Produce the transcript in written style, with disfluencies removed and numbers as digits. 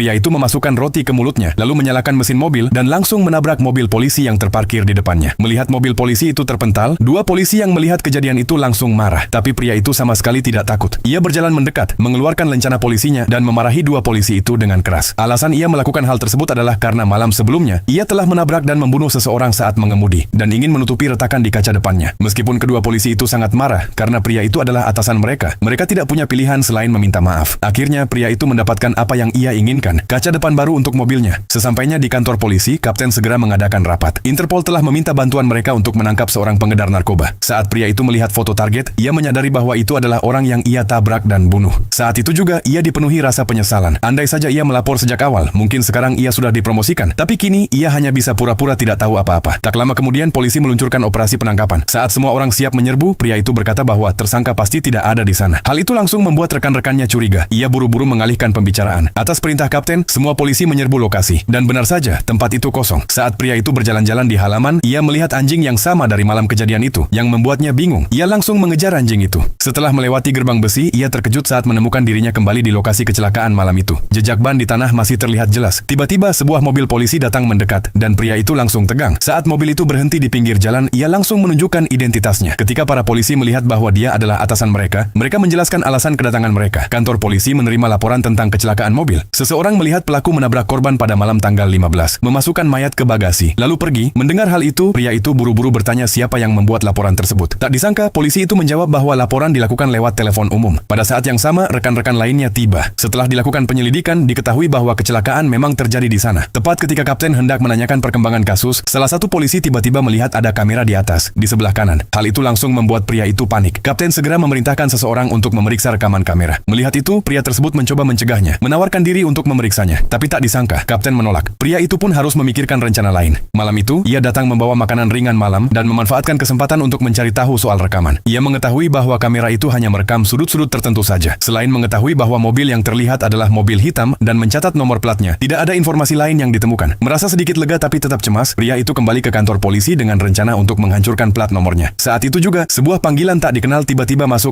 pria itu memasukkan roti ke mulutnya, lalu menyalakan mesin mobil dan langsung menabrak mobil polisi yang terparkir di depannya. Melihat mobil polisi itu terpental, dua polisi yang melihat kejadian itu langsung marah. Tapi pria itu sama sekali tidak takut. Ia berjalan mendekat, mengeluarkan lencana polisinya dan memarahi dua polisi itu dengan keras. Alasan ia melakukan hal tersebut adalah karena malam sebelumnya, ia telah menabrak dan membunuh seseorang saat mengemudi dan ingin menutupi retakan di kaca depannya. Meskipun kedua polisi itu sangat marah karena pria itu adalah atasan mereka, mereka tidak punya pilihan selain meminta maaf. Akhirnya pria itu mendapatkan apa yang ia inginkan, kaca depan baru untuk mobilnya. Sesampainya di kantor polisi, kapten segera mengadakan rapat. Interpol telah meminta bantuan mereka untuk menangkap seorang pengedar narkoba. Saat pria itu melihat foto target, ia menyadari bahwa itu adalah orang yang ia tabrak dan bunuh. Saat itu juga ia dipenuhi rasa penyesalan. Andai saja ia melapor sejak awal, mungkin sekarang ia sudah dipromosikan. Tapi kini ia hanya bisa pura-pura tidak tahu apa-apa. Tak lama kemudian polisi meluncurkan operasi penangkapan. Saat semua orang siap menyerbu, pria itu berkata bahwa tersangka pasti tidak ada di sana. Hal itu langsung membuat rekan-rekannya curiga. Ia buru-buru mengalihkan pembicaraan. Atas perintah kapten, semua polisi menyerbu lokasi. Dan benar saja, tempat itu kosong. Saat pria itu berjalan-jalan di halaman, ia melihat anjing yang sama dari malam kejadian itu, yang membuatnya bingung. Ia langsung mengejar anjing itu. Setelah melewati gerbang besi, ia terkejut saat menemukan dirinya kembali di lokasi kecelakaan malam itu. Jejak ban di tanah masih terlihat jelas. Tiba-tiba sebuah mobil polisi datang mendekat, dan pria itu langsung tegang. Saat mobil itu berhenti di pinggir jalan, ia langsung menunjukkan identitasnya. Ketika para polisi melihat bahwa dia adalah atasan mereka, mereka menjelaskan alasan kedatangan mereka. Kantor polisi menerima laporan tentang kecelakaan mobil. Seseorang melihat pelaku menabrak korban pada malam tanggal 15, memasukkan mayat ke bagasi, lalu pergi. Mendengar hal itu, pria itu buru-buru bertanya siapa yang membuat laporan tersebut. Tak disangka, polisi itu menjawab bahwa laporan dilakukan lewat telepon umum. Pada saat yang sama, rekan-rekan lainnya tiba. Setelah dilakukan penyelidikan, diketahui bahwa kecelakaan memang terjadi di sana. Tepat ketika kapten hendak menanyakan perkembangan kasus, salah satu polisi tiba-tiba melihat ada kamera di atas, di sebelah kanan. Hal itu langsung membuat pria itu panik. Kapten segera memerintahkan seseorang untuk memeriksa rekaman kamera. Melihat itu, pria tersebut mencoba mencegahnya, menawarkan diri untuk memeriksanya. Tapi tak disangka, kapten menolak. Pria itu pun harus memikirkan rencana lain. Malam itu, ia datang membawa makanan ringan malam dan memanfaatkan kesempatan untuk mencari tahu soal rekaman. Ia mengetahui bahwa kamera itu hanya merekam sudut-sudut tertentu saja. Selain mengetahui bahwa mobil yang terlihat adalah mobil hitam dan mencatat nomor platnya, tidak ada informasi lain yang ditemukan. Merasa sedikit lega tapi tetap cemas, pria itu kembali ke kantor polisi dengan rencana untuk menghancurkan plat nomornya. Saat itu juga, sebuah panggilan tak dikenal tiba-tiba masuk.